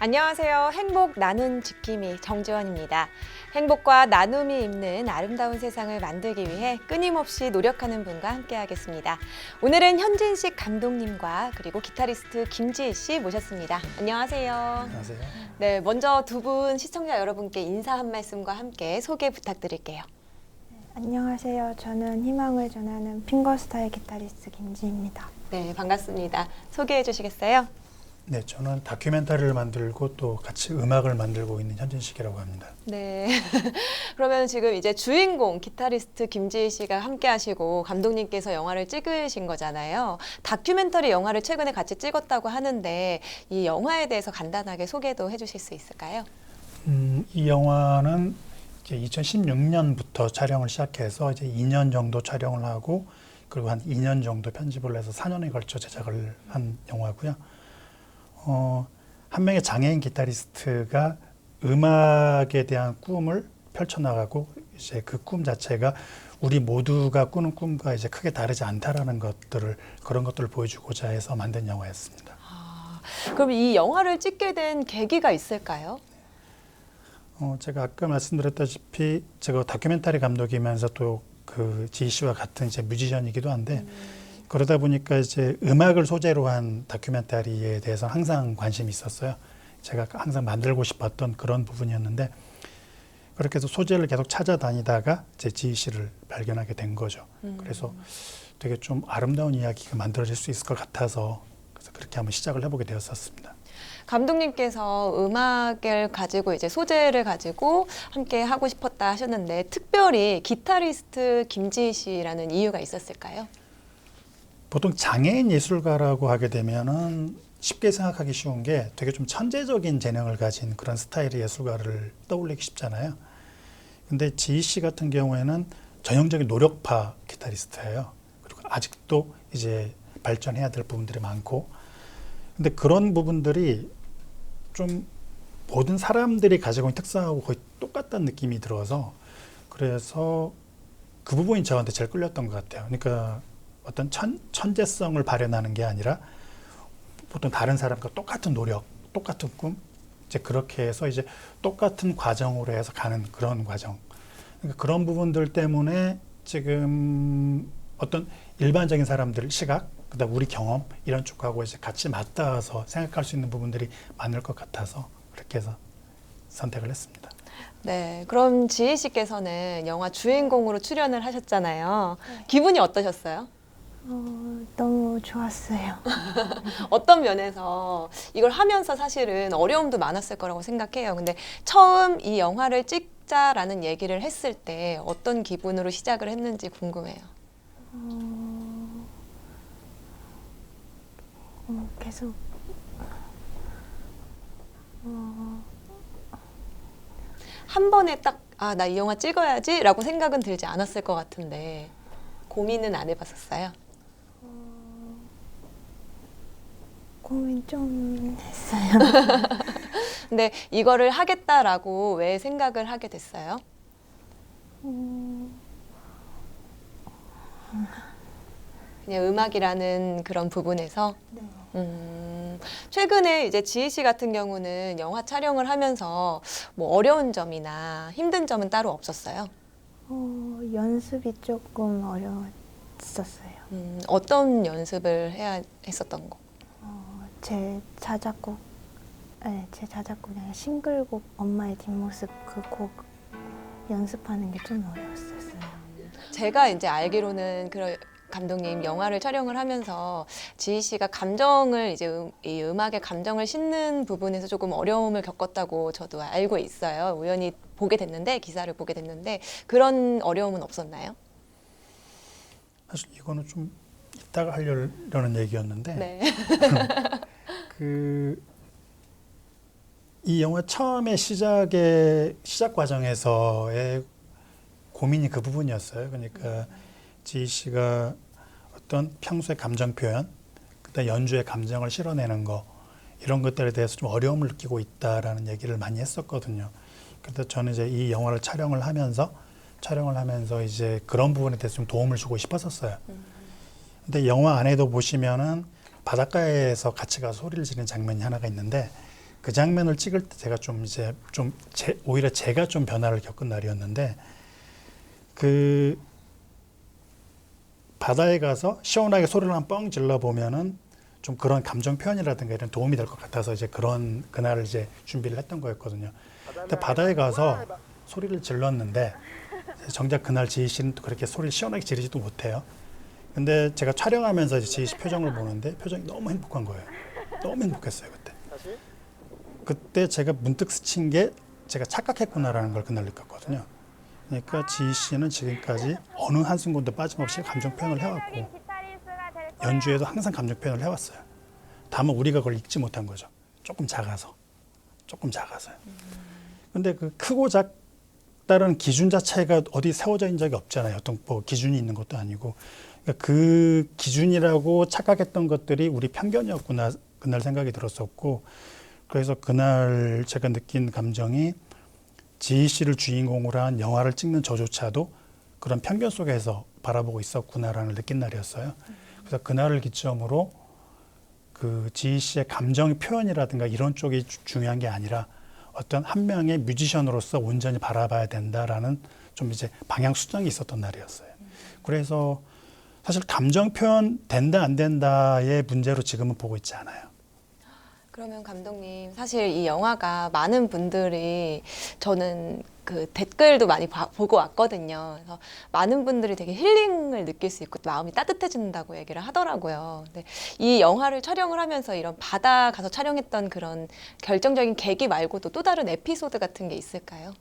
안녕하세요. 행복 나눈 지킴이 정지원입니다. 행복과 나눔이 있는 아름다운 세상을 만들기 위해 끊임없이 노력하는 분과 함께하겠습니다. 오늘은 현진식 감독님과 그리고 기타리스트 김지희 씨 모셨습니다. 안녕하세요. 안녕하세요. 네, 먼저 두 분 시청자 여러분께 인사 한 말씀과 함께 소개 부탁드릴게요. 안녕하세요. 저는 희망을 전하는 핑거스타일 기타리스트 김지희입니다. 네, 반갑습니다. 소개해 주시겠어요? 네, 저는 다큐멘터리를 만들고 또 같이 음악을 만들고 있는 현진식이라고 합니다. 네. 그러면 지금 이제 주인공 기타리스트 김지희 씨가 함께 하시고 감독님께서 영화를 찍으신 거잖아요. 다큐멘터리 영화를 최근에 같이 찍었다고 하는데 이 영화에 대해서 간단하게 소개도 해주실 수 있을까요? 이 영화는 이제 2016년부터 촬영을 시작해서 이제 2년 정도 촬영을 하고 그리고 한 2년 정도 편집을 해서 4년에 걸쳐 제작을 한 영화고요. 한 명의 장애인 기타리스트가 음악에 대한 꿈을 펼쳐나가고 이제 그 꿈 자체가 우리 모두가 꾸는 꿈과 이제 크게 다르지 않다라는 그런 것들을 보여주고자 해서 만든 영화였습니다. 그럼 이 영화를 찍게 된 계기가 있을까요? 제가 아까 말씀드렸다시피 제가 다큐멘터리 감독이면서 또 그 지희 씨와 같은 이제 뮤지션이기도 한데 그러다 보니까 이제 음악을 소재로 한 다큐멘터리에 대해서 항상 관심이 있었어요. 제가 항상 만들고 싶었던 그런 부분이었는데 그렇게 해서 소재를 계속 찾아다니다가 제 지희 씨를 발견하게 된 거죠. 그래서 되게 좀 아름다운 이야기가 만들어질 수 있을 것 같아서 그래서 그렇게 한번 시작을 해보게 되었었습니다. 감독님께서 음악을 가지고 이제 소재를 가지고 함께 하고 싶었다 하셨는데 특별히 기타리스트 김지희 씨라는 이유가 있었을까요? 보통 장애인 예술가라고 하게 되면은 쉽게 생각하기 쉬운 게 되게 좀 천재적인 재능을 가진 그런 스타일의 예술가를 떠올리기 쉽잖아요. 근데 지희 씨 같은 경우에는 전형적인 노력파 기타리스트예요. 그리고 아직도 이제 발전해야 될 부분들이 많고 근데 그런 부분들이 좀 모든 사람들이 가지고 있는 특성하고 거의 똑같다는 느낌이 들어서 그래서 그 부분이 저한테 제일 끌렸던 것 같아요. 그러니까 어떤 천재성을 발현하는 게 아니라 보통 다른 사람과 똑같은 노력, 똑같은 꿈, 이제 그렇게 해서 이제 똑같은 과정으로 해서 가는 그런 과정. 그러니까 그런 부분들 때문에 지금 어떤 일반적인 사람들 시각, 그다음 우리 경험 이런 쪽하고 이제 같이 맞닿아서 생각할 수 있는 부분들이 많을 것 같아서 그렇게 해서 선택을 했습니다. 네, 그럼 지희 씨께서는 영화 주인공으로 출연을 하셨잖아요. 기분이 어떠셨어요? 너무 좋았어요. 어떤 면에서 이걸 하면서 사실은 어려움도 많았을 거라고 생각해요. 근데 처음 이 영화를 찍자라는 얘기를 했을 때 어떤 기분으로 시작을 했는지 궁금해요. 계속 한 번에 딱, 아, 나 이 영화 찍어야지 라고 생각은 들지 않았을 것 같은데 고민은 안 해봤었어요? 고민 좀 했어요. 근데 이거를 하겠다라고 왜 생각을 하게 됐어요? 그냥 음악이라는 그런 부분에서 네. 최근에 이제 지희 씨 같은 경우는 영화 촬영을 하면서 뭐 어려운 점이나 힘든 점은 따로 없었어요? 연습이 조금 어려웠었어요. 어떤 연습을 해야 했었던 거? 제 자작곡 아니라 싱글곡 엄마의 뒷모습 그 곡 연습하는 게 좀 어려웠었어요. 제가 이제 알기로는 그런 감독님 영화를 촬영을 하면서 지희 씨가 감정을 이제 이 음악의 감정을 싣는 부분에서 조금 어려움을 겪었다고 저도 알고 있어요. 우연히 보게 됐는데 기사를 보게 됐는데 그런 어려움은 없었나요? 사실 이거는 좀 이따가 하려는 얘기였는데 네. 이 영화 처음에 시작 과정에서의 고민이 그 부분이었어요. 그러니까 지희 씨가 어떤 평소의 감정 표현, 그다음 연주의 감정을 실어내는 거 이런 것들에 대해서 좀 어려움을 느끼고 있다라는 얘기를 많이 했었거든요. 그래서 저는 이제 이 영화를 촬영을 하면서 이제 그런 부분에 대해서 좀 도움을 주고 싶었었어요. 근데 영화 안에도 보시면은 바닷가에서 같이 가서 소리를 지르는 장면이 하나가 있는데 그 장면을 찍을 때 제가 좀 이제 오히려 제가 좀 변화를 겪은 날이었는데 그 바다에 가서 시원하게 소리를 한 뻥 질러 보면은 좀 그런 감정 표현이라든가 이런 도움이 될 것 같아서 이제 그날을 이제 준비를 했던 거였거든요. 근데 바다에 가서 소리를 질렀는데 정작 그날 지희 씨는 또 그렇게 소리를 시원하게 지르지도 못해요. 근데 제가 촬영하면서 이제 지희 씨 표정을 보는데 표정이 너무 행복한 거예요. 너무 행복했어요 그때. 그때 제가 문득 스친 게 제가 착각했구나라는 걸 그날 느꼈거든요. 그러니까 지희 씨는 지금까지 어느 한순간도 빠짐없이 감정 표현을 해왔고 연주에도 항상 감정 표현을 해왔어요. 다만 우리가 그걸 읽지 못한 거죠. 조금 작아서요. 근데 그 크고 작다는 기준 자체가 어디 세워져 있는 적이 없잖아요. 어떤 뭐 기준이 있는 것도 아니고. 그러니까 그 기준이라고 착각했던 것들이 우리 편견이었구나 그날 생각이 들었었고, 그래서 그날 제가 느낀 감정이 지희 씨를 주인공으로 한 영화를 찍는 저조차도 그런 편견 속에서 바라보고 있었구나라는 느낀 날이었어요. 그래서 그날을 기점으로 그 지희 씨의 감정 표현이라든가 이런 쪽이 중요한 게 아니라 어떤 한 명의 뮤지션으로서 온전히 바라봐야 된다라는 좀 이제 방향 수정이 있었던 날이었어요. 그래서 사실 감정 표현 된다 안 된다의 문제로 지금은 보고 있지 않아요. 그러면 감독님, 사실 이 영화가 많은 분들이 저는 그 댓글도 많이 보고 왔거든요. 그래서 많은 분들이 되게 힐링을 느낄 수 있고 마음이 따뜻해진다고 얘기를 하더라고요. 근데 이 영화를 촬영을 하면서 이런 바다 가서 촬영했던 그런 결정적인 계기 말고도 또 다른 에피소드 같은 게 있을까요?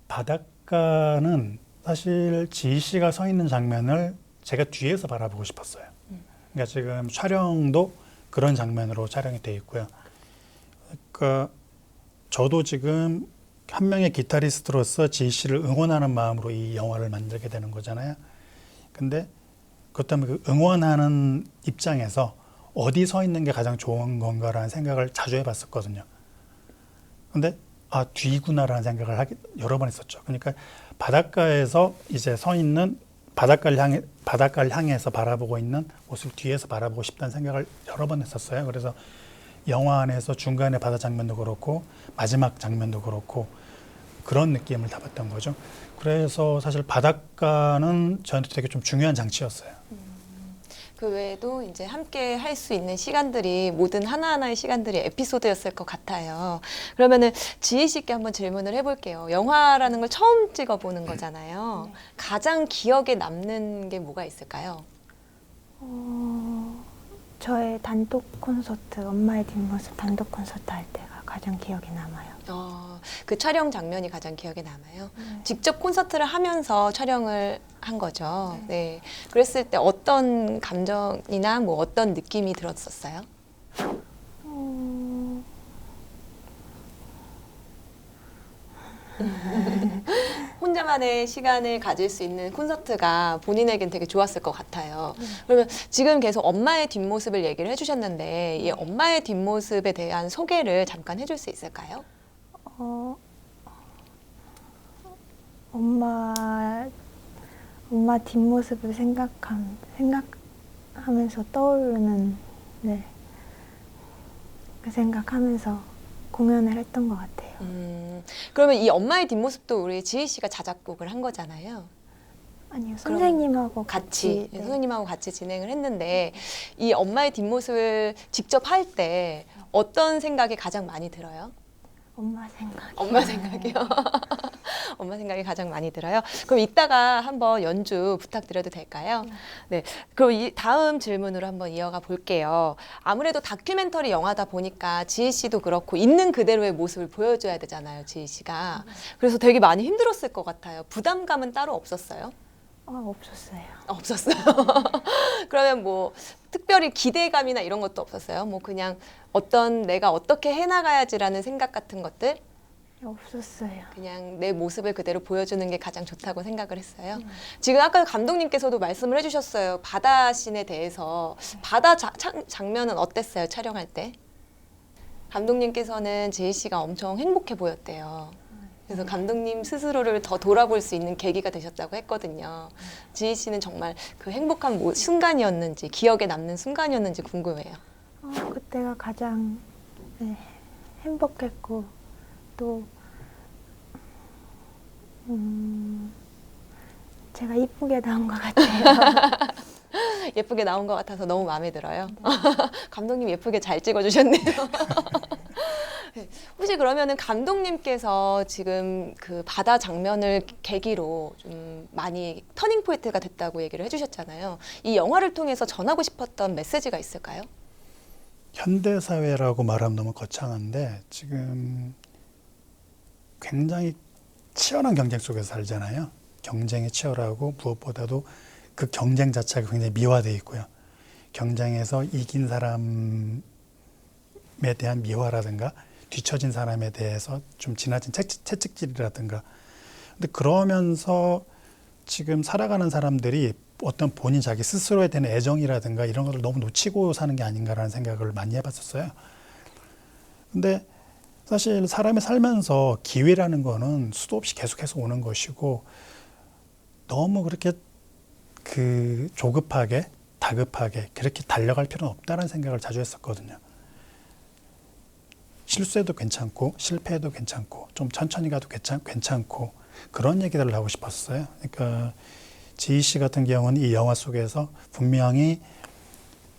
바닷가는 사실 지희 씨가 서 있는 장면을 제가 뒤에서 바라보고 싶었어요. 그러니까 지금 촬영도 그런 장면으로 촬영이 돼 있고요. 그러니까 저도 지금 한 명의 기타리스트로서 지희 씨를 응원하는 마음으로 이 영화를 만들게 되는 거잖아요. 근데 그렇다면 그 응원하는 입장에서 어디 서 있는 게 가장 좋은 건가라는 생각을 자주 해봤었거든요. 근데 뒤구나라는 생각을 여러 번 했었죠. 그러니까 바닷가에서 이제 서 있는 바닷가를 향해서 바라보고 있는 모습을 뒤에서 바라보고 싶다는 생각을 여러 번 했었어요. 그래서 영화 안에서 중간에 바다 장면도 그렇고 마지막 장면도 그렇고 그런 느낌을 담았던 거죠. 그래서 사실 바닷가는 저한테 되게 좀 중요한 장치였어요. 그 외에도 이제 함께 할 수 있는 시간들이 모든 하나하나의 시간들이 에피소드였을 것 같아요. 그러면은 지희 씨께 한번 질문을 해볼게요. 영화라는 걸 처음 찍어보는 거잖아요. 네. 가장 기억에 남는 게 뭐가 있을까요? 저의 단독 콘서트, 엄마의 뒷모습 단독 콘서트 할 때가 가장 기억에 남아요. 그 촬영 장면이 가장 기억에 남아요. 직접 콘서트를 하면서 촬영을 한 거죠. 네. 그랬을 때 어떤 감정이나 뭐 어떤 느낌이 들었었어요? 혼자만의 시간을 가질 수 있는 콘서트가 본인에겐 되게 좋았을 것 같아요. 그러면 지금 계속 엄마의 뒷모습을 얘기를 해주셨는데 이 엄마의 뒷모습에 대한 소개를 잠깐 해줄 수 있을까요? 엄마 뒷모습을 생각하면서 떠오르는, 네, 그 생각하면서 공연을 했던 것 같아요. 그러면 이 엄마의 뒷모습도 우리 지희 씨가 자작곡을 한 거잖아요. 아니요, 선생님하고 같이 네. 선생님하고 같이 진행을 했는데 이 엄마의 뒷모습을 직접 할 때 어떤 생각이 가장 많이 들어요? 엄마 생각이. 엄마 생각이요? 엄마 생각이 가장 많이 들어요? 그럼 이따가 한번 연주 부탁드려도 될까요? 네. 그럼 이 다음 질문으로 한번 이어가 볼게요. 아무래도 다큐멘터리 영화다 보니까 지희 씨도 그렇고 있는 그대로의 모습을 보여줘야 되잖아요, 지희 씨가. 그래서 되게 많이 힘들었을 것 같아요. 부담감은 따로 없었어요? 없었어요. 없었어요. 그러면 뭐 특별히 기대감이나 이런 것도 없었어요? 뭐 그냥 내가 어떻게 해나가야지라는 생각 같은 것들? 없었어요. 그냥 내 모습을 그대로 보여주는 게 가장 좋다고 생각을 했어요. 지금 아까 감독님께서도 말씀을 해주셨어요. 바다 씬에 대해서. 바다 장면은 어땠어요? 촬영할 때? 감독님께서는 지희 씨가 엄청 행복해 보였대요. 그래서 감독님 스스로를 더 돌아볼 수 있는 계기가 되셨다고 했거든요. 지희 씨는 정말 그 행복한 순간이었는지 기억에 남는 순간이었는지 궁금해요. 그때가 가장 네, 행복했고 또 제가 이쁘게 나온 것 같아요. 예쁘게 나온 것 같아서 너무 마음에 들어요. 감독님 예쁘게 잘 찍어주셨네요. 네, 혹시 그러면은 감독님께서 지금 그 바다 장면을 계기로 좀 많이 터닝 포인트가 됐다고 얘기를 해주셨잖아요. 이 영화를 통해서 전하고 싶었던 메시지가 있을까요? 현대 사회라고 말하면 너무 거창한데 지금 굉장히 치열한 경쟁 속에서 살잖아요. 경쟁이 치열하고 무엇보다도 그 경쟁 자체가 굉장히 미화되어 있고요. 경쟁에서 이긴 사람에 대한 미화라든가 뒤처진 사람에 대해서 좀 지나친 채찍질이라든가. 근데 그러면서 지금 살아가는 사람들이 어떤 본인 자기 스스로에 대한 애정이라든가 이런 것을 너무 놓치고 사는 게 아닌가라는 생각을 많이 해봤었어요. 근데 사실 사람이 살면서 기회라는 거는 수도 없이 계속해서 오는 것이고 너무 그렇게 조급하게 다급하게 그렇게 달려갈 필요는 없다는 생각을 자주 했었거든요. 실수해도 괜찮고 실패해도 괜찮고 좀 천천히 가도 괜찮고 그런 얘기들을 하고 싶었어요. 그러니까 지희 씨 같은 경우는 이 영화 속에서 분명히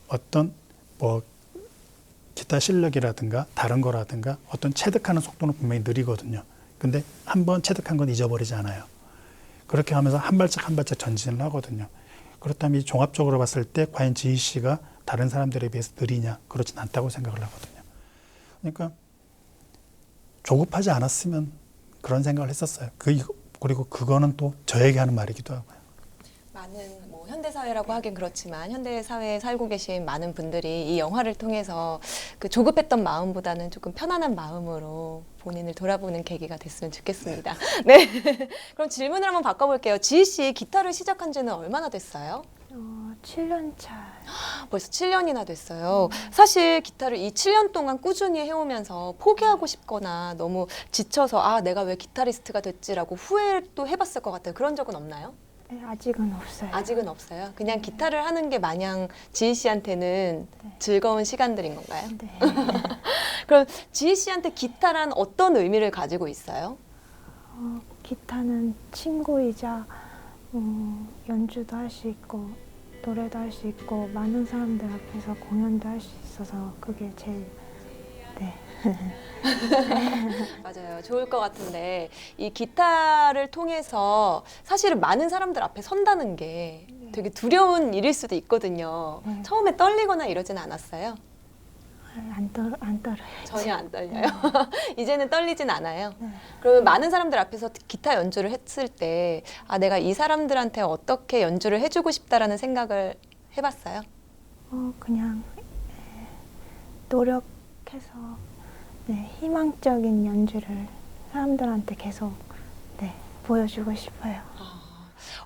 어떤 기타 실력이라든가 다른 거라든가 어떤 체득하는 속도는 분명히 느리거든요. 근데 한번 체득한 건 잊어버리지 않아요. 그렇게 하면서 한 발짝 한 발짝 전진을 하거든요. 그렇다면 이 종합적으로 봤을 때 과연 지희 씨가 다른 사람들에 비해서 느리냐? 그렇진 않다고 생각을 하거든요. 그러니까 조급하지 않았으면 그런 생각을 했었어요. 그리고 그거는 또 저에게 하는 말이기도 하고요. 많은 현대 사회라고 하긴 그렇지만 현대 사회에 살고 계신 많은 분들이 이 영화를 통해서 그 조급했던 마음보다는 조금 편안한 마음으로 본인을 돌아보는 계기가 됐으면 좋겠습니다. 네. 그럼 질문을 한번 바꿔볼게요. 지희 씨 기타를 시작한 지는 얼마나 됐어요? 7년 차. 벌써 7년이나 됐어요. 사실 기타를 이 7년 동안 꾸준히 해오면서 포기하고 싶거나 너무 지쳐서 내가 왜 기타리스트가 됐지라고 후회도 해봤을 것 같아요. 그런 적은 없나요? 네, 아직은 없어요. 아직은 없어요. 그냥 기타를 하는 게 마냥 지희 씨한테는 즐거운 시간들인 건가요? 네. 그럼 지희 씨한테 기타란 어떤 의미를 가지고 있어요? 기타는 친구이자 연주도 할 수 있고 노래도 할 수 있고 많은 사람들 앞에서 공연도 할 수 있어서 그게 제일 맞아요. 좋을 것 같은데 이 기타를 통해서 사실은 많은 사람들 앞에 선다는 게 되게 두려운 일일 수도 있거든요. 처음에 떨리거나 이러진 않았어요? 안 떨어요. 전혀 안 떨려요? 이제는 떨리진 않아요? 그러면 많은 사람들 앞에서 기타 연주를 했을 때 내가 이 사람들한테 어떻게 연주를 해주고 싶다라는 생각을 해봤어요? 그냥 노력해서 희망적인 연주를 사람들한테 계속 보여주고 싶어요.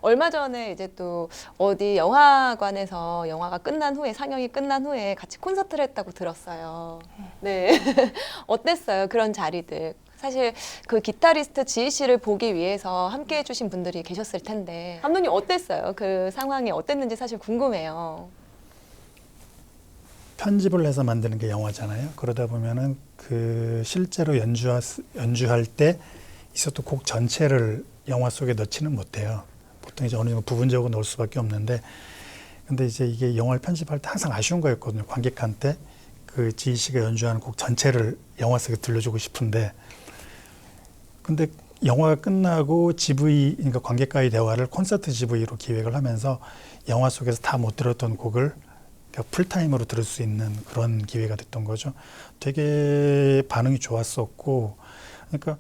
얼마 전에 이제 또 어디 영화관에서 영화가 끝난 후에 상영이 끝난 후에 같이 콘서트를 했다고 들었어요. 네. 어땠어요? 그런 자리들. 사실 그 기타리스트 지희 씨를 보기 위해서 함께 해주신 분들이 계셨을 텐데 감독님 어땠어요? 그 상황이 어땠는지 사실 궁금해요. 편집을 해서 만드는 게 영화잖아요. 그러다 보면은 그 실제로 연주할 때 있었던 곡 전체를 영화 속에 넣지는 못해요. 보통 이제 어느 정도 부분적으로 넣을 수밖에 없는데, 근데 이제 이게 영화를 편집할 때 항상 아쉬운 거였거든요. 관객한테 그 지희 씨가 연주하는 곡 전체를 영화 속에 들려주고 싶은데, 근데 영화가 끝나고 GV, 그러니까 관객과의 대화를 콘서트 GV로 기획을 하면서 영화 속에서 다 못 들었던 곡을 풀타임으로 들을 수 있는 그런 기회가 됐던 거죠. 되게 반응이 좋았었고, 그러니까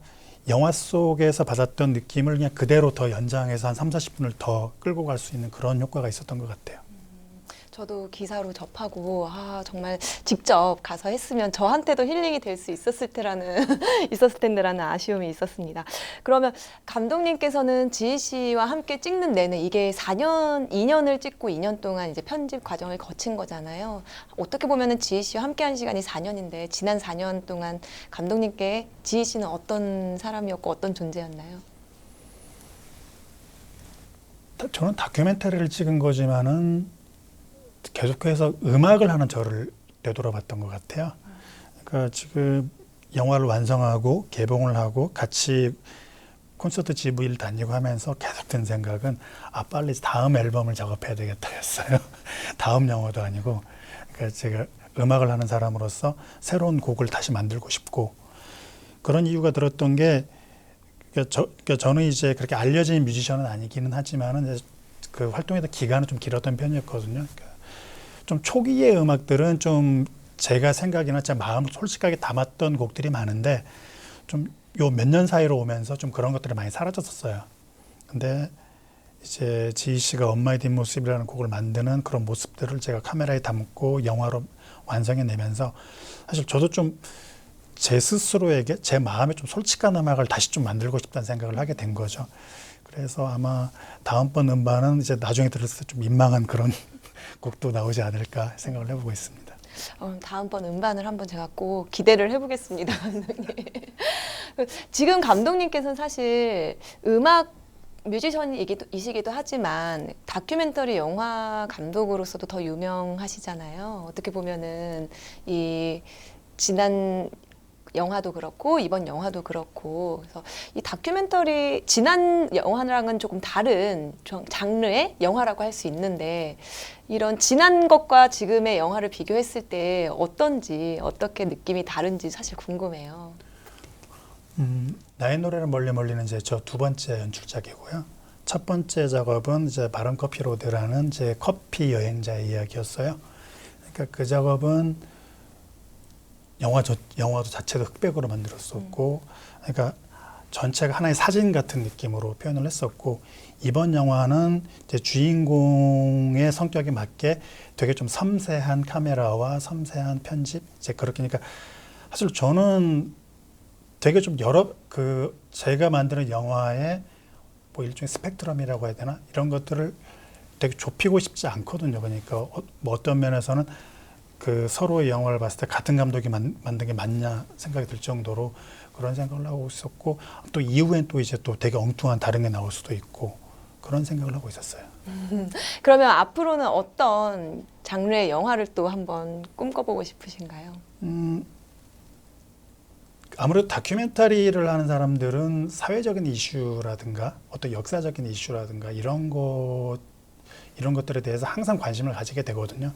영화 속에서 받았던 느낌을 그냥 그대로 더 연장해서 한 30, 40분을 더 끌고 갈 수 있는 그런 효과가 있었던 것 같아요. 저도 기사로 접하고 정말 직접 가서 했으면 저한테도 힐링이 될 수 있었을 텐데라는 아쉬움이 있었습니다. 그러면 감독님께서는 지희 씨와 함께 찍는 내내 이게 2년을 찍고 2년 동안 이제 편집 과정을 거친 거잖아요. 어떻게 보면은 지희 씨와 함께한 시간이 4년인데 지난 4년 동안 감독님께 지희 씨는 어떤 사람이었고 어떤 존재였나요? 저는 다큐멘터리를 찍은 거지만은 계속해서 음악을 하는 저를 되돌아봤던 것 같아요. 그러니까 지금 영화를 완성하고 개봉을 하고 같이 콘서트 GV를 다니고 하면서 계속 든 생각은 빨리 다음 앨범을 작업해야 되겠다였어요. 다음 영화도 아니고. 그러니까 제가 음악을 하는 사람으로서 새로운 곡을 다시 만들고 싶고 그런 이유가 들었던 게 그러니까 저는 이제 그렇게 알려진 뮤지션은 아니기는 하지만은 그 활동했던 기간은 좀 길었던 편이었거든요. 그러니까 좀 초기의 음악들은 좀 제가 생각이나 제 마음을 솔직하게 담았던 곡들이 많은데 좀 요 몇 년 사이로 오면서 좀 그런 것들이 많이 사라졌었어요. 근데 이제 지희 씨가 엄마의 뒷모습이라는 곡을 만드는 그런 모습들을 제가 카메라에 담고 영화로 완성해내면서 사실 저도 좀 제 스스로에게 제 마음에 좀 솔직한 음악을 다시 좀 만들고 싶다는 생각을 하게 된 거죠. 그래서 아마 다음번 음반은 이제 나중에 들었을 때 좀 민망한 그런 곡도 나오지 않을까 생각을 해보고 있습니다. 다음번 음반을 한번 제가 꼭 기대를 해보겠습니다, 감독님. 지금 감독님께서는 사실 음악 뮤지션이시기도 하지만 다큐멘터리 영화 감독으로서도 더 유명하시잖아요. 어떻게 보면은 이 지난 영화도 그렇고 이번 영화도 그렇고 그래서 이 다큐멘터리 지난 영화랑은 조금 다른 장르의 영화라고 할 수 있는데 이런 지난 것과 지금의 영화를 비교했을 때 어떤지 어떻게 느낌이 다른지 사실 궁금해요. 나의 노래는 멀리 멀리는 이제 저 두 번째 연출작이고요. 첫 번째 작업은 이제 바람 커피 로드라는 제 커피 여행자의 이야기였어요. 그러니까 그 작업은 영화도 자체도 흑백으로 만들었었고, 그러니까 전체가 하나의 사진 같은 느낌으로 표현을 했었고, 이번 영화는 이제 주인공의 성격에 맞게 되게 좀 섬세한 카메라와 섬세한 편집, 이제 그렇게 그러니까 사실 저는 되게 좀 제가 만드는 영화의 뭐 일종의 스펙트럼이라고 해야 되나 이런 것들을 되게 좁히고 싶지 않거든요. 그러니까 뭐 어떤 면에서는 그 서로의 영화를 봤을 때 같은 감독이 만든 게 맞냐 생각이 들 정도로 그런 생각을 하고 있었고 또 이후엔 또 이제 또 되게 엉뚱한 다른 게 나올 수도 있고 그런 생각을 하고 있었어요. 그러면 앞으로는 어떤 장르의 영화를 또 한번 꿈꿔보고 싶으신가요? 아무래도 다큐멘터리를 하는 사람들은 사회적인 이슈라든가 어떤 역사적인 이슈라든가 이런 것들에 대해서 항상 관심을 가지게 되거든요.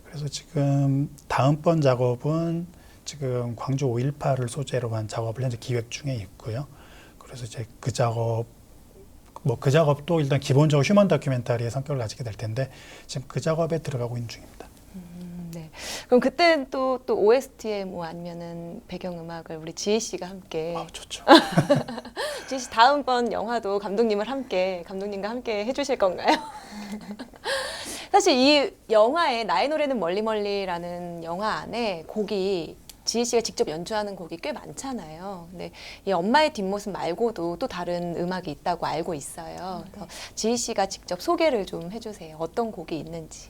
그래서 지금 다음번 작업은 지금 광주 5.18을 소재로 한 작업을 현재 기획 중에 있고요. 그래서 이제 그 작업도 일단 기본적으로 휴먼 다큐멘터리의 성격을 가지게 될 텐데 지금 그 작업에 들어가고 있는 중입니다. 네. 그럼 그때는 또 OST에 뭐 아니면은 배경음악을 우리 지혜 씨가 함께. 좋죠. 지혜 씨 다음번 영화도 감독님과 함께 해주실 건가요? 사실 이 영화에 나의 노래는 멀리 멀리라는 영화 안에 곡이 지혜 씨가 직접 연주하는 곡이 꽤 많잖아요. 근데 이 엄마의 뒷모습 말고도 또 다른 음악이 있다고 알고 있어요. 그래서 지혜 씨가 직접 소개를 좀 해주세요. 어떤 곡이 있는지.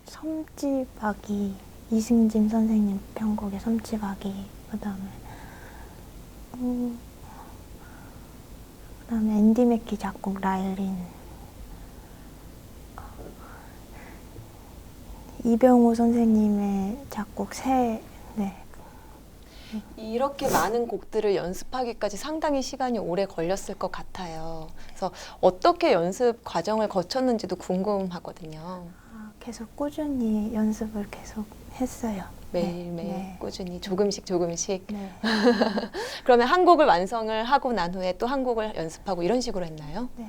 섬지박이 이승진 선생님 편곡의 섬지박이 그다음에 앤디 맥키 작곡 라일린 이병호 선생님의 작곡 새 네. 이렇게 많은 곡들을 연습하기까지 상당히 시간이 오래 걸렸을 것 같아요. 그래서 어떻게 연습 과정을 거쳤는지도 궁금하거든요. 계속 꾸준히 연습을 계속 했어요. 매일매일 네. 꾸준히 조금씩. 네. 그러면 한 곡을 완성을 하고 난 후에 또 한 곡을 연습하고 이런 식으로 했나요? 네.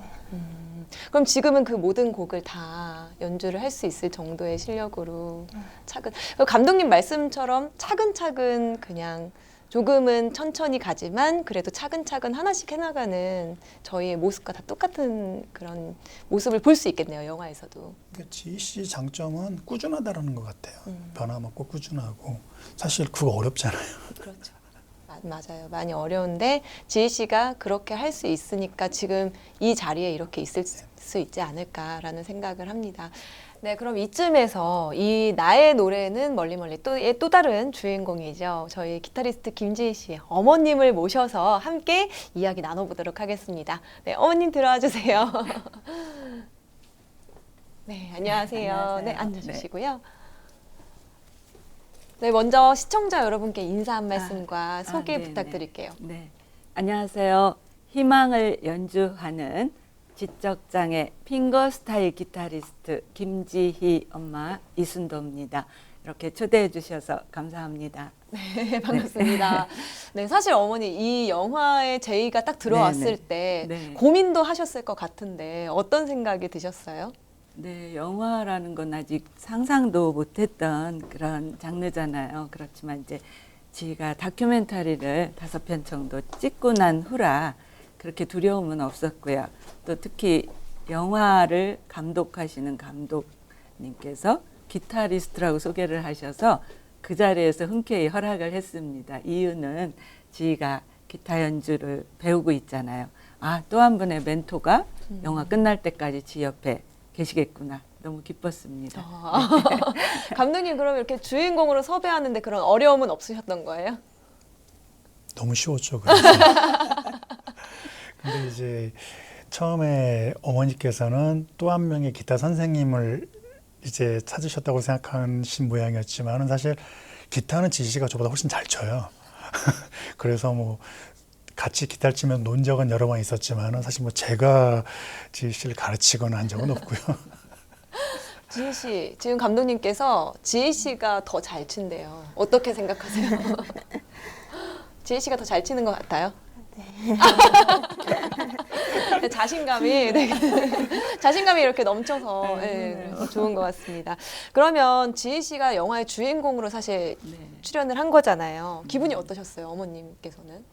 그럼 지금은 그 모든 곡을 다 연주를 할 수 있을 정도의 실력으로 감독님 말씀처럼 차근차근 그냥 조금은 천천히 가지만 그래도 차근차근 하나씩 해나가는 저희의 모습과 다 똑같은 그런 모습을 볼 수 있겠네요, 영화에서도. 지희 씨 장점은 꾸준하다라는 것 같아요. 변함없고 꾸준하고 사실 그거 어렵잖아요. 그렇죠. 맞아요. 많이 어려운데 지희 씨가 그렇게 할 수 있으니까 지금 이 자리에 이렇게 있을 수 있지 않을까라는 생각을 합니다. 네, 그럼 이쯤에서 이 나의 노래는 멀리 멀리 또 다른 주인공이죠. 저희 기타리스트 김지희 씨 어머님을 모셔서 함께 이야기 나눠보도록 하겠습니다. 네, 어머님 들어와 주세요. 네, 안녕하세요. 안녕하세요. 네, 앉아주시고요. 네, 먼저 시청자 여러분께 인사 한 말씀과 소개 네네. 부탁드릴게요. 네, 안녕하세요. 희망을 연주하는 지적장애 핑거스타일 기타리스트 김지희 엄마 이순도입니다. 이렇게 초대해 주셔서 감사합니다. 네, 반갑습니다. 네, 사실 어머니 이 영화에 제의가 딱 들어왔을 네네. 때 네. 고민도 하셨을 것 같은데 어떤 생각이 드셨어요? 네, 영화라는 건 아직 상상도 못했던 그런 장르잖아요. 그렇지만 이제 지가 다큐멘터리를 5편 정도 찍고 난 후라 그렇게 두려움은 없었고요. 또 특히 영화를 감독하시는 감독님께서 기타리스트라고 소개를 하셔서 그 자리에서 흔쾌히 허락을 했습니다. 이유는 지가 기타 연주를 배우고 있잖아요. 아, 또 한 분의 멘토가 영화 끝날 때까지 지 옆에 계시겠구나. 너무 기뻤습니다. 감독님 그럼 이렇게 주인공으로 섭외하는데 그런 어려움은 없으셨던 거예요? 너무 쉬웠죠. 그래서. 근데 이제 처음에 어머니께서는 또 한 명의 기타 선생님을 이제 찾으셨다고 생각하신 모양이었지만은 사실 기타는 지희 씨가 저보다 훨씬 잘 쳐요. 그래서 뭐 같이 기타를 치면 논 적은 여러 번 있었지만은 사실 뭐 제가 지희 씨를 가르치거나 한 적은 없고요. 지희 씨, 지금 감독님께서 지희 씨가 더 잘 친대요. 어떻게 생각하세요? 지희 씨가 더 잘 치는 것 같아요? 네. 자신감이 자신감이 이렇게 넘쳐서 네, 그래서 좋은 것 같습니다. 그러면 지희 씨가 영화의 주인공으로 사실 네. 출연을 한 거잖아요. 기분이 어떠셨어요, 어머님께서는?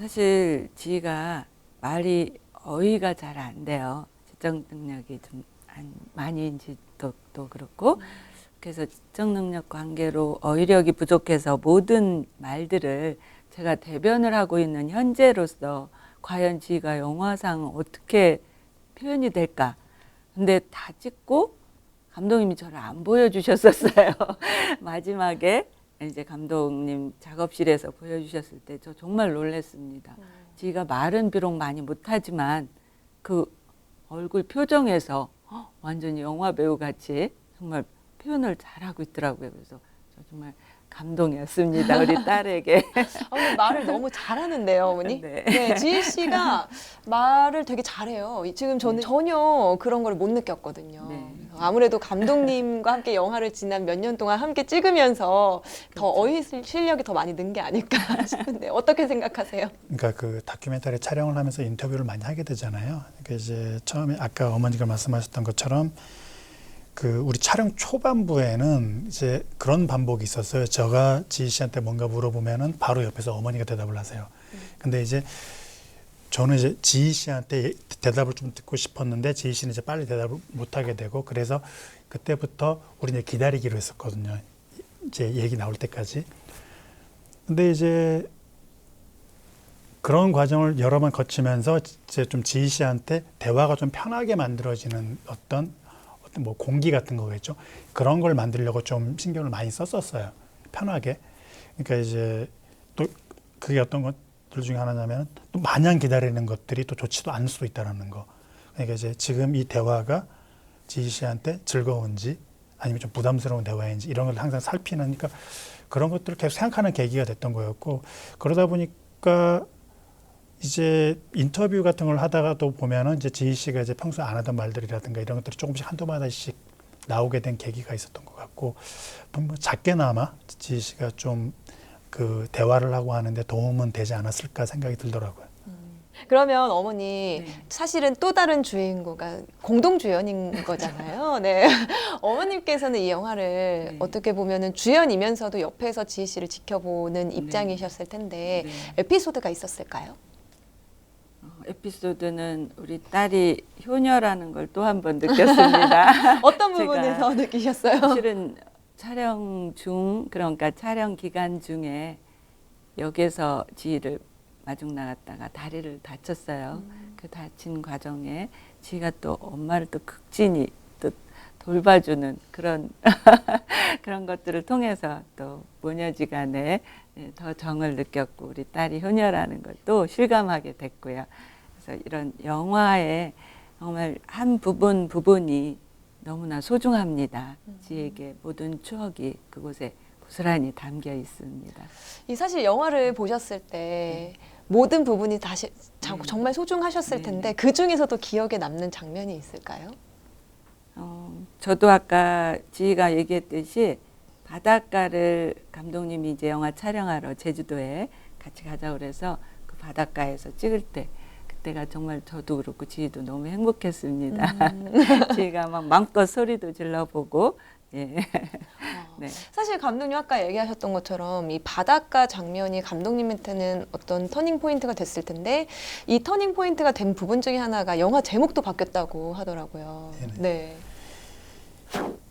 사실 지가 말이 어휘가 잘 안 돼요. 지적 능력이 좀 많이인지도 또 그렇고 그래서 지적 능력 관계로 어휘력이 부족해서 모든 말들을 제가 대변을 하고 있는 현재로서 과연 지가 영화상 어떻게 표현이 될까? 근데 다 찍고 감독님이 저를 안 보여주셨었어요. 마지막에 이제 감독님 작업실에서 보여주셨을 때 저 정말 놀랐습니다. 지가 말은 비록 많이 못하지만 그 얼굴 표정에서 완전히 영화 배우 같이 정말 표현을 잘하고 있더라고요. 그래서 저 정말 감동이었습니다. 우리 딸에게. 근데 말을 너무 잘하는데요, 어머니? 네. 네, 지희 씨가 말을 되게 잘해요. 지금 저는 전혀 그런 걸 못 느꼈거든요. 네. 아무래도 감독님과 함께 영화를 지난 몇 년 동안 함께 찍으면서 더 어휘 실력이 더 많이 는 게 아닐까 싶은데 어떻게 생각하세요? 그러니까 그 다큐멘터리 촬영을 하면서 인터뷰를 많이 하게 되잖아요. 그러니까 이제 처음에 아까 어머니가 말씀하셨던 것처럼 그 우리 촬영 초반부에는 이제 그런 반복이 있었어요. 제가 지희 씨한테 뭔가 물어보면은 바로 옆에서 어머니가 대답을 하세요. 근데 이제 저는 이제 지희 씨한테 대답을 좀 듣고 싶었는데 지희 씨는 이제 빨리 대답을 못 하게 되고 그래서 그때부터 우리 이제 기다리기로 했었거든요. 이제 얘기 나올 때까지. 근데 이제 그런 과정을 여러 번 거치면서 이제 좀 지희 씨한테 대화가 좀 편하게 만들어지는 어떤 뭐 공기 같은 거겠죠. 그런 걸 만들려고 좀 신경을 많이 썼었어요. 편하게. 그러니까 이제 또 그게 어떤 것들 중에 하나냐면 또 마냥 기다리는 것들이 또 좋지도 않을 수도 있다는 거. 그러니까 이제 지금 이 대화가 지희 씨한테 즐거운지 아니면 좀 부담스러운 대화인지 이런 걸 항상 살피는 그러니까 그런 것들을 계속 생각하는 계기가 됐던 거였고 그러다 보니까 이제 인터뷰 같은 걸 하다가도 보면은 이제 지희 씨가 이제 평소에 안 하던 말들이라든가 이런 것들이 조금씩 한두 마디씩 나오게 된 계기가 있었던 것 같고 뭐 작게나마 지희 씨가 좀 그 대화를 하고 하는데 도움은 되지 않았을까 생각이 들더라고요. 그러면 어머니 네. 사실은 또 다른 주인공가 공동 주연인 거잖아요. 네. 어머님께서는 이 영화를 네. 어떻게 보면은 주연이면서도 옆에서 지희 씨를 지켜보는 입장이셨을 텐데 네. 에피소드가 있었을까요? 에피소드는 우리 딸이 효녀라는 걸 또 한 번 느꼈습니다. 어떤 제가 부분에서 느끼셨어요? 실은 촬영 중 그러니까 촬영 기간 중에 역에서 지희를 마중 나갔다가 다리를 다쳤어요. 그 다친 과정에 지희가 또 엄마를 또 극진히 또 돌봐주는 그런 그런 것들을 통해서 또 모녀지간에 더 정을 느꼈고 우리 딸이 효녀라는 걸 또 실감하게 됐고요. 그래서 이런 영화의 정말 한 부분이 너무나 소중합니다. 지에게 모든 추억이 그곳에 고스란히 담겨 있습니다. 이 사실 영화를 보셨을 때 모든 부분이 다시 정말 소중하셨을 네. 텐데 그 중에서도 기억에 남는 장면이 있을까요? 저도 아까 지희가 얘기했듯이 바닷가를 감독님이 이제 영화 촬영하러 제주도에 같이 가자고 그래서 그 바닷가에서 찍을 때 그때가 정말 저도 그렇고 지희도 너무 행복했습니다. 지희가 막 마음껏 소리도 질러보고 예. 네. 사실 감독님 아까 얘기하셨던 것처럼 이 바닷가 장면이 감독님한테는 어떤 터닝 포인트가 됐을 텐데 이 터닝 포인트가 된 부분 중에 하나가 영화 제목도 바뀌었다고 하더라고요. 네네. 네.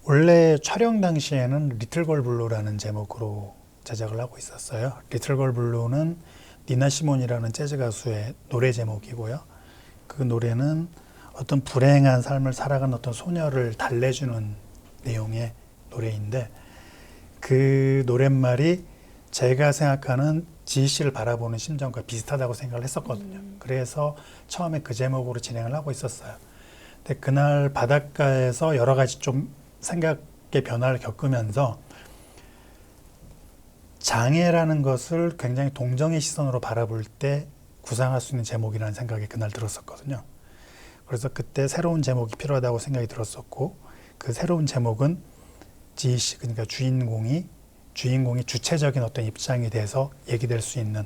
원래 촬영 당시에는 리틀 걸 블루라는 제목으로 제작을 하고 있었어요. 리틀 걸 블루는 니나 시몬이라는 재즈 가수의 노래 제목이고요. 그 노래는 어떤 불행한 삶을 살아가는 어떤 소녀를 달래주는 내용의 노래인데 그 노랫말이 제가 생각하는 지희 씨를 바라보는 심정과 비슷하다고 생각을 했었거든요. 그래서 처음에 그 제목으로 진행을 하고 있었어요. 근데 그날 바닷가에서 여러 가지 좀 생각의 변화를 겪으면서 장애라는 것을 굉장히 동정의 시선으로 바라볼 때 구상할 수 있는 제목이라는 생각이 그날 들었었거든요. 그래서 그때 새로운 제목이 필요하다고 생각이 들었었고 그 새로운 제목은 지희 씨, 그러니까 주인공이 주체적인 어떤 입장이 돼서 얘기될 수 있는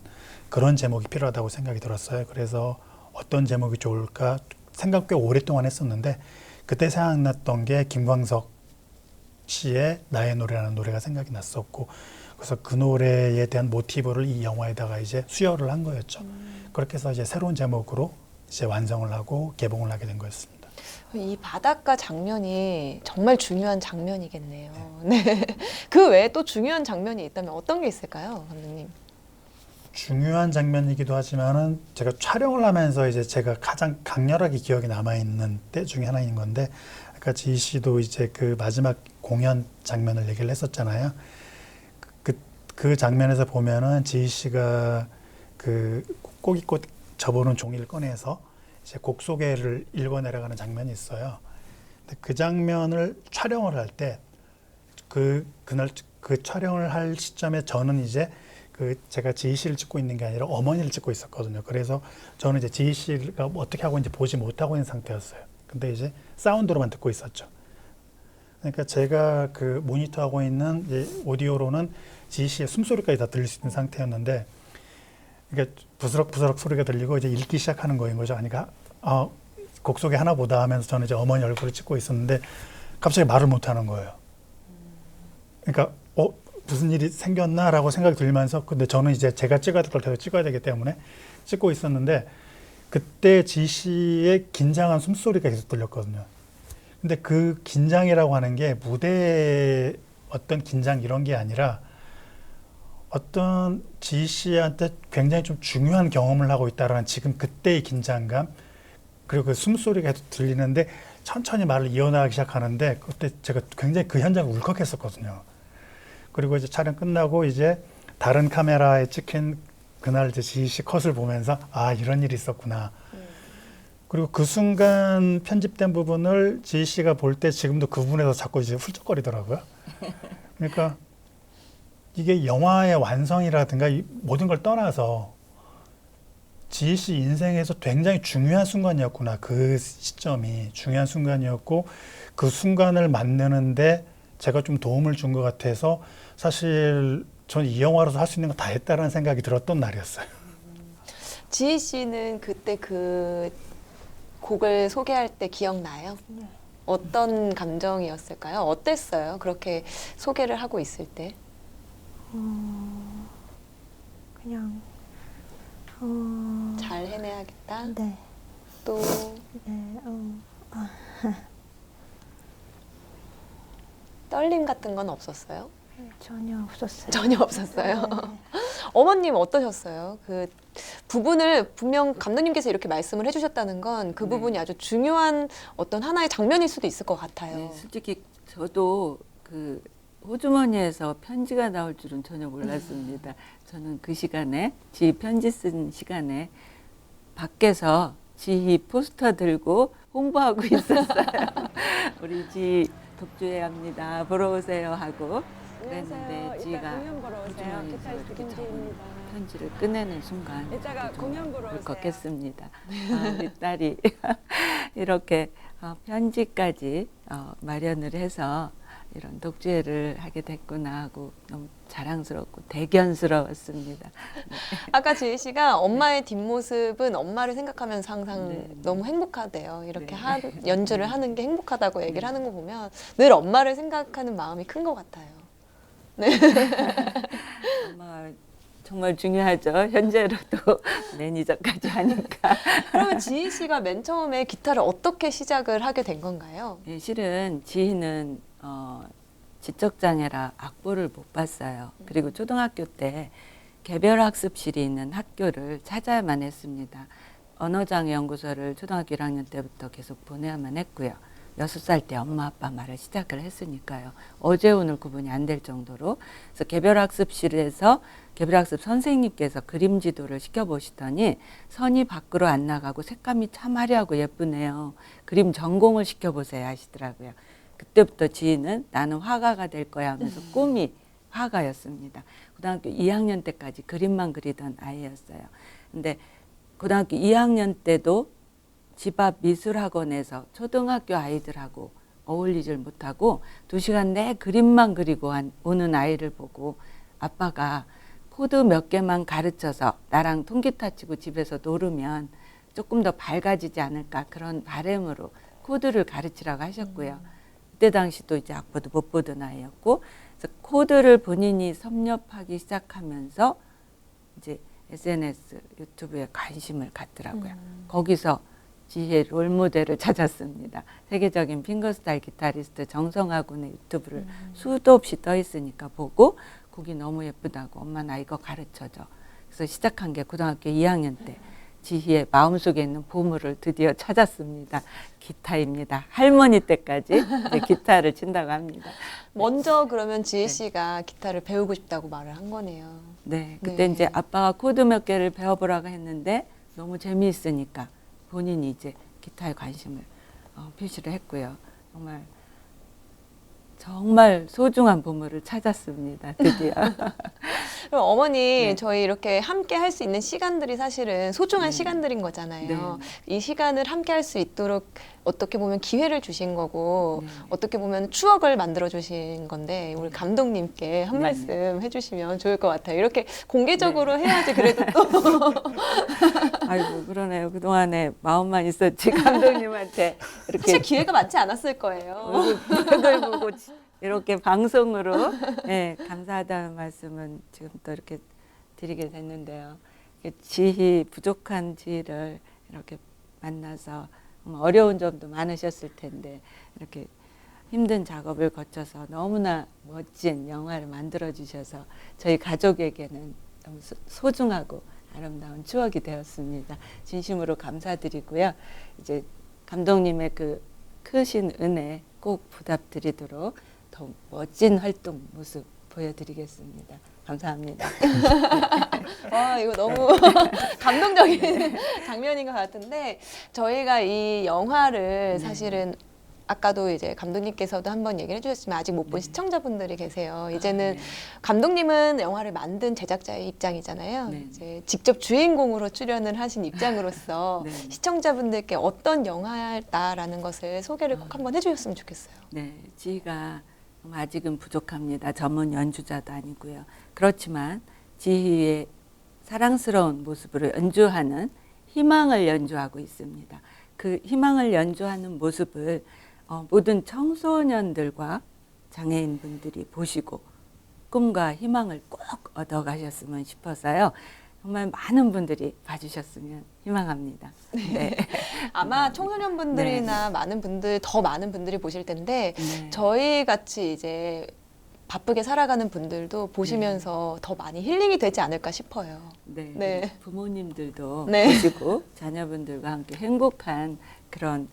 그런 제목이 필요하다고 생각이 들었어요. 그래서 어떤 제목이 좋을까 생각 꽤 오랫동안 했었는데 그때 생각났던 게 김광석 씨의 나의 노래라는 노래가 생각이 났었고 그래서 그 노래에 대한 모티브를 이 영화에다가 이제 수여를 한 거였죠. 그렇게 해서 이제 새로운 제목으로 이제 완성을 하고 개봉을 하게 된 거였습니다. 이 바닷가 장면이 정말 중요한 장면이겠네요. 네. 그 외에 또 중요한 장면이 있다면 어떤 게 있을까요, 감독님? 중요한 장면이기도 하지만은 제가 촬영을 하면서 이제 제가 가장 강렬하게 기억에 남아 있는 때 중에 하나인 건데 아까 지희 씨도 이제 그 마지막 공연 장면을 얘기를 했었잖아요. 그 장면에서 보면은 지희 씨가 그 꼬깃꼬 접어놓은 종이를 꺼내서 이제 곡 소개를 읽어 내려가는 장면이 있어요. 근데 그 장면을 촬영을 할 때 그날 그 촬영을 할 시점에 저는 이제 제가 지희 씨를 찍고 있는 게 아니라 어머니를 찍고 있었거든요. 그래서 저는 이제 지희 씨가 어떻게 하고 있는지 보지 못하고 있는 상태였어요. 근데 이제 사운드로만 듣고 있었죠. 그러니까 제가 그 모니터하고 있는 이제 오디오로는 지희 씨의 숨소리까지 다 들릴 수 있는 상태였는데 그러니까 부스럭부스럭 소리가 들리고 이제 읽기 시작하는 거인 거죠. 그러니까 곡 소개 하나 보다 하면서 저는 이제 어머니 얼굴을 찍고 있었는데 갑자기 말을 못 하는 거예요. 그러니까 무슨 일이 생겼나라고 생각이 들면서 근데 저는 이제 제가 찍어야 될 걸 계속 찍어야 되기 때문에 찍고 있었는데 그때 지희 씨의 긴장한 숨소리가 계속 들렸거든요. 근데 그 긴장이라고 하는 게 무대의 어떤 긴장 이런 게 아니라 어떤 지희 씨한테 굉장히 좀 중요한 경험을 하고 있다라는 지금 그때의 긴장감 그리고 그 숨소리가 계속 들리는데 천천히 말을 이어나가기 시작하는데 그때 제가 굉장히 그 현장을 울컥했었거든요. 그리고 이제 촬영 끝나고 이제 다른 카메라에 찍힌 그날 이제 지희 씨 컷을 보면서 아 이런 일이 있었구나. 그리고 그 순간 편집된 부분을 지희 씨가 볼 때 지금도 그 부분에서 자꾸 이제 훌쩍거리더라고요. 그러니까 이게 영화의 완성이라든가 모든 걸 떠나서 지희 씨 인생에서 굉장히 중요한 순간이었구나. 그 시점이 중요한 순간이었고 그 순간을 만드는데 제가 좀 도움을 준 것 같아서 사실 저는 이 영화로서 할 수 있는 거 다 했다라는 생각이 들었던 날이었어요. 지희 씨는 그때 그 곡을 소개할 때 기억나요? 네. 어떤 감정이었을까요? 어땠어요? 그렇게 소개를 하고 있을 때? 그냥 잘 해내야겠다. 네, 또 네, 떨림 같은 건 없었어요? 전혀 없었어요. 전혀 없었어요. 네. 어머님 어떠셨어요? 그 부분을 분명 감독님께서 이렇게 말씀을 해주셨다는 건 그 네. 부분이 아주 중요한 어떤 하나의 장면일 수도 있을 것 같아요. 네, 솔직히 저도 그 호주머니에서 편지가 나올 줄은 전혀 몰랐습니다. 저는 그 시간에 지희 편지 쓴 시간에 밖에서 지희 포스터 들고 홍보하고 있었어요. 우리 지희 독주해야 합니다. 보러 오세요 하고 그랬는데 지희가 공연 보러 오세요. 소중한 기타리스트 이렇게 적은 김지희입니다. 편지를 꺼내는 순간 이따가 좀 공연 보러 오세요. 울컥했습니다. 우리 딸이 이렇게 편지까지 마련을 해서 이런 독주회를 하게 됐구나 하고 너무 자랑스럽고 대견스러웠습니다. 아까 지희 씨가 엄마의 뒷모습은 엄마를 생각하면서 항상 네. 너무 행복하대요. 이렇게 네. 연주를 하는 게 행복하다고 얘기를 하는 거 보면 늘 엄마를 생각하는 마음이 큰 것 같아요. 엄마 정말 중요하죠. 현재로도 매니저까지 하니까. 그러면 지희 씨가 맨 처음에 기타를 어떻게 시작을 하게 된 건가요? 예, 실은 지희는 지적장애라 악보를 못 봤어요. 그리고 초등학교 때 개별학습실이 있는 학교를 찾아야만 했습니다. 언어장애연구소를 초등학교 1학년 때부터 계속 보내야만 했고요. 6살 때 엄마 아빠 말을 시작을 했으니까요. 어제 오늘 구분이 안 될 정도로. 그래서 개별학습실에서 개별학습 선생님께서 그림 지도를 시켜보시더니 선이 밖으로 안 나가고 색감이 참 화려하고 예쁘네요. 그림 전공을 시켜보세요 하시더라고요. 그때부터 지희는 나는 화가가 될 거야 하면서 꿈이 화가였습니다. 고등학교 2학년 때까지 그림만 그리던 아이였어요. 근데 고등학교 2학년 때도 집 앞 미술학원에서 초등학교 아이들하고 어울리질 못하고 2시간 내 그림만 그리고 오는 아이를 보고 아빠가 코드 몇 개만 가르쳐서 나랑 통기타 치고 집에서 놀으면 조금 더 밝아지지 않을까 그런 바람으로 코드를 가르치라고 하셨고요. 그때 당시도 이제 악보도 못 보던 아이였고 그래서 코드를 본인이 섭렵하기 시작하면서 이제 SNS, 유튜브에 관심을 갖더라고요. 거기서 지혜의 롤모델을 찾았습니다. 세계적인 핑거스타일 기타리스트 정성화 군의 유튜브를 수도 없이 떠 있으니까 보고 곡이 너무 예쁘다고 엄마 나 이거 가르쳐줘. 그래서 시작한 게 고등학교 2학년 때 지희의 마음속에 있는 보물을 드디어 찾았습니다. 기타입니다. 할머니 때까지 이제 기타를 친다고 합니다. 먼저 그러면 지혜 네. 씨가 기타를 배우고 싶다고 말을 한 거네요. 네, 그때 네. 이제 아빠가 코드 몇 개를 배워보라고 했는데 너무 재미있으니까 본인이 이제 기타에 관심을 표시를 했고요. 정말 소중한 보물을 찾았습니다. 드디어. 그럼 어머니 네. 저희 이렇게 함께 할 수 있는 시간들이 사실은 소중한 네. 시간들인 거잖아요. 네. 이 시간을 함께 할 수 있도록 어떻게 보면 기회를 주신 거고 네. 어떻게 보면 추억을 만들어 주신 건데 우리 감독님께 한 네. 말씀 해주시면 좋을 것 같아요. 이렇게 공개적으로 해야지 그래도 또 아이고 그러네요. 그동안에 마음만 있었지 감독님한테 이렇게 사실 기회가 많지 않았을 거예요. 얼굴 보고 이렇게 방송으로 네, 감사하다는 말씀은 지금 또 이렇게 드리게 됐는데요. 지희 부족한 지희를 이렇게 만나서 어려운 점도 많으셨을 텐데 이렇게 힘든 작업을 거쳐서 너무나 멋진 영화를 만들어 주셔서 저희 가족에게는 너무 소중하고 아름다운 추억이 되었습니다. 진심으로 감사드리고요. 이제 감독님의 그 크신 은혜 꼭 보답드리도록 더 멋진 활동 모습 보여드리겠습니다. 감사합니다. 와 이거 너무 감동적인 장면인 것 같은데 저희가 이 영화를 사실은 아까도 이제 감독님께서도 한번 얘기를 해주셨지만 아직 못 본 시청자분들이 계세요. 이제는 네. 감독님은 영화를 만든 제작자의 입장이잖아요. 네. 이제 직접 주인공으로 출연을 하신 입장으로서 네. 시청자분들께 어떤 영화였다라는 것을 소개를 꼭 한번 해주셨으면 좋겠어요. 네, 지희가 아직은 부족합니다. 전문 연주자도 아니고요. 그렇지만 지희의 사랑스러운 모습으로 연주하는 희망을 연주하고 있습니다. 그 희망을 연주하는 모습을 모든 청소년들과 장애인분들이 보시고 꿈과 희망을 꼭 얻어가셨으면 싶어서요. 정말 많은 분들이 봐주셨으면 희망합니다. 네. 아마 청소년분들이나 많은 분들, 더 많은 분들이 보실 텐데 네. 저희 같이 이제 바쁘게 살아가는 분들도 보시면서 더 많이 힐링이 되지 않을까 싶어요. 네. 네. 부모님들도 네. 보시고 자녀분들과 함께 행복한 그런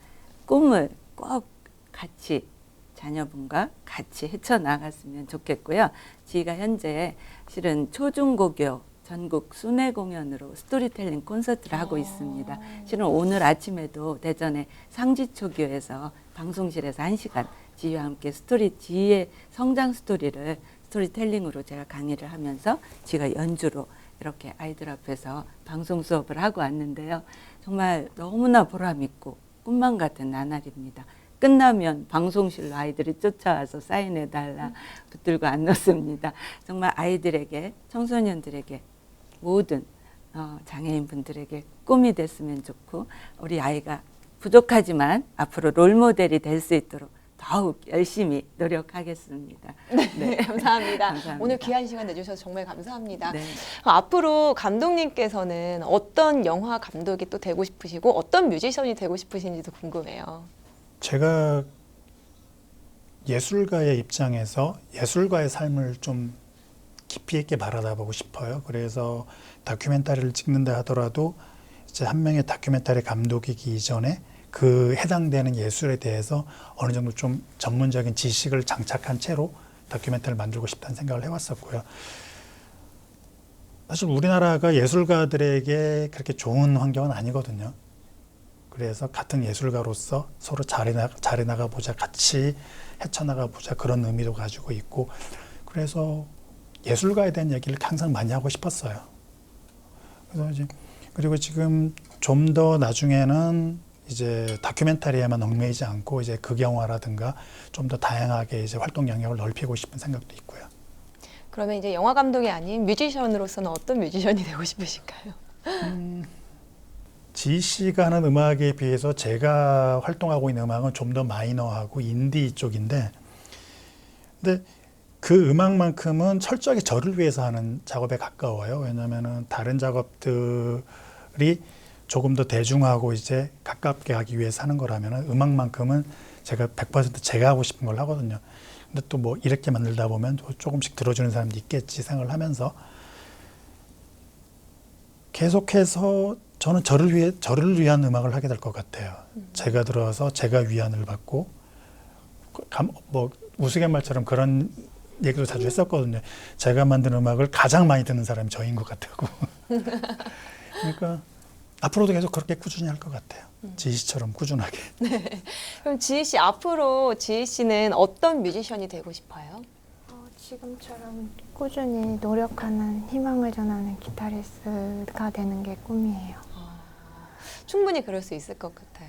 꿈을 꼭 같이 자녀분과 같이 헤쳐나갔으면 좋겠고요. 지희가 현재 실은 초중고교 전국 순회 공연으로 스토리텔링 콘서트를 하고 있습니다. 실은 오늘 아침에도 대전의 상지초교에서 방송실에서 1시간 지희와 함께 지희의 성장 스토리를 스토리텔링으로 제가 강의를 하면서 지가 연주로 이렇게 아이들 앞에서 방송 수업을 하고 왔는데요. 정말 너무나 보람있고 꿈만 같은 나날입니다. 끝나면 방송실로 아이들이 쫓아와서 사인해달라 붙들고 안 놓습니다. 정말 아이들에게, 청소년들에게, 모든 장애인 분들에게 꿈이 됐으면 좋고, 우리 아이가 부족하지만 앞으로 롤모델이 될 수 있도록 더욱 열심히 노력하겠습니다. 네, 감사합니다. 감사합니다. 오늘 귀한 시간 내주셔서 정말 감사합니다. 네. 앞으로 감독님께서는 어떤 영화 감독이 또 되고 싶으시고 어떤 뮤지션이 되고 싶으신지도 궁금해요. 제가 예술가의 입장에서 예술가의 삶을 좀 깊이 있게 바라다보고 싶어요. 그래서 다큐멘터리를 찍는다 하더라도 이제 한 명의 다큐멘터리 감독이기 이전에 그 해당되는 예술에 대해서 어느 정도 좀 전문적인 지식을 장착한 채로 다큐멘터리를 만들고 싶다는 생각을 해왔었고요. 사실 우리나라가 예술가들에게 그렇게 좋은 환경은 아니거든요. 그래서 같은 예술가로서 서로 잘해나가 보자, 같이 헤쳐나가 보자, 그런 의미도 가지고 있고, 그래서 예술가에 대한 얘기를 항상 많이 하고 싶었어요. 그래서 이제 그리고 지금 좀 더 나중에는 이제 다큐멘터리에만 얽매이지 않고 이제 극영화라든가 좀 더 다양하게 이제 활동 영역을 넓히고 싶은 생각도 있고요. 그러면 이제 영화 감독이 아닌 뮤지션으로서는 어떤 뮤지션이 되고 싶으실까요? 지희 씨가 하는 음악에 비해서 제가 활동하고 있는 음악은 좀 더 마이너하고 인디 쪽인데, 근데 그 음악만큼은 철저하게 저를 위해서 하는 작업에 가까워요. 왜냐하면은 다른 작업들이 조금 더 대중하고 이제 가깝게 하기 위해서 하는 거라면은 음악만큼은 제가 100% 제가 하고 싶은 걸 하거든요. 근데 또 뭐 이렇게 만들다 보면 또 조금씩 들어주는 사람도 있겠지 생각을 하면서 계속해서 저는 저를 위한 음악을 하게 될 것 같아요. 제가 들어서 제가 위안을 받고, 뭐 우스갯말처럼 그런 얘기도 자주 했었거든요. 제가 만든 음악을 가장 많이 듣는 사람이 저인 것 같다고. 그러니까 앞으로도 계속 그렇게 꾸준히 할 것 같아요. 지희 씨처럼 꾸준하게. 그럼 지희 씨, 앞으로 지희 씨는 어떤 뮤지션이 되고 싶어요? 지금처럼 꾸준히 노력하는 희망을 전하는 기타리스트가 되는 게 꿈이에요. 충분히 그럴 수 있을 것 같아요.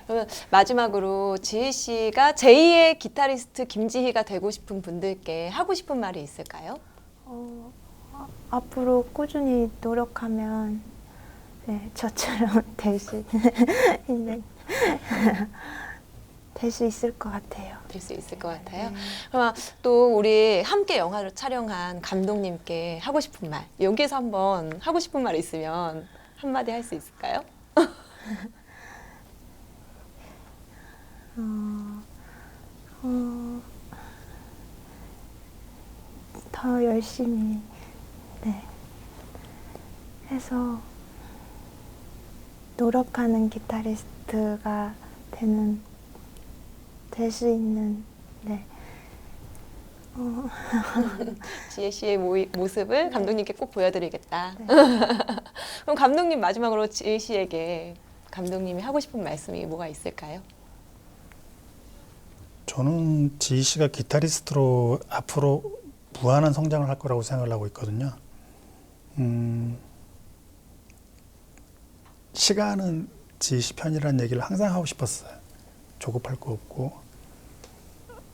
그러면 마지막으로 지희 씨가 제2의 기타리스트 김지희가 되고 싶은 분들께 하고 싶은 말이 있을까요? 앞으로 꾸준히 노력하면 네, 저처럼 될 수 있을 것 같아요. 될 수 있을 것 같아요. 그럼 또 우리 함께 영화를 촬영한 감독님께 하고 싶은 말, 여기서 한번 하고 싶은 말 있으면 한마디 할 수 있을까요? 더 열심히 네, 해서 노력하는 기타리스트가 될 수 있는 네. 지혜 씨의 모습을 감독님께 꼭 보여드리겠다. 네. 그럼 감독님 마지막으로 지혜 씨에게 감독님이 하고 싶은 말씀이 뭐가 있을까요? 저는 지희 씨가 기타리스트로 앞으로 무한한 성장을 할 거라고 생각을 하고 있거든요. 시간은 지희 씨 편이라는 얘기를 항상 하고 싶었어요. 조급할 거 없고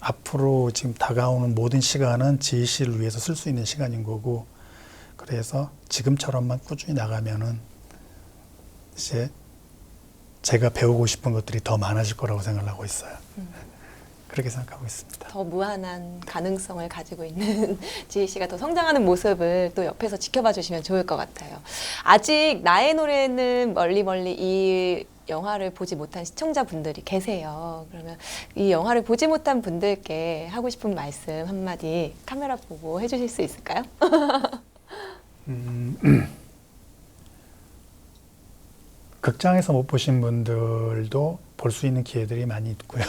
앞으로 지금 다가오는 모든 시간은 지희 씨를 위해서 쓸 수 있는 시간인 거고, 그래서 지금처럼만 꾸준히 나가면은 이제 제가 배우고 싶은 것들이 더 많아질 거라고 생각을 하고 있어요. 그렇게 생각하고 있습니다. 더 무한한 가능성을 가지고 있는 지희 씨가 더 성장하는 모습을 또 옆에서 지켜봐 주시면 좋을 것 같아요. 아직 나의 노래는 멀리 이 영화를 보지 못한 시청자분들이 계세요. 그러면 이 영화를 보지 못한 분들께 하고 싶은 말씀 한마디 카메라 보고 해주실 수 있을까요? 극장에서 못 보신 분들도 볼 수 있는 기회들이 많이 있고요.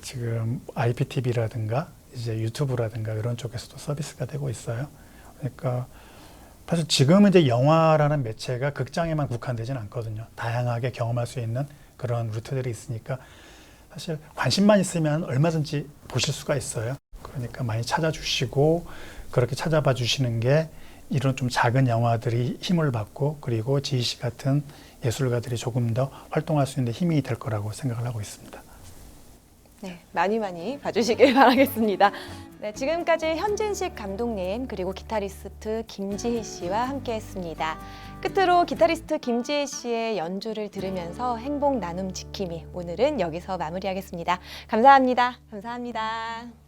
지금 IPTV라든가 이제 유튜브라든가 이런 쪽에서도 서비스가 되고 있어요. 그러니까 사실 지금은 이제 영화라는 매체가 극장에만 국한되진 않거든요. 다양하게 경험할 수 있는 그런 루트들이 있으니까 사실 관심만 있으면 얼마든지 보실 수가 있어요. 그러니까 많이 찾아주시고 그렇게 찾아봐 주시는 게 이런 좀 작은 영화들이 힘을 받고 그리고 지희 씨 같은 예술가들이 조금 더 활동할 수 있는 데 힘이 될 거라고 생각을 하고 있습니다. 네, 많이 봐주시길 바라겠습니다. 네, 지금까지 현진식 감독님 그리고 기타리스트 김지희 씨와 함께했습니다. 끝으로 기타리스트 김지희 씨의 연주를 들으면서 행복 나눔 지킴이 오늘은 여기서 마무리하겠습니다. 감사합니다. 감사합니다.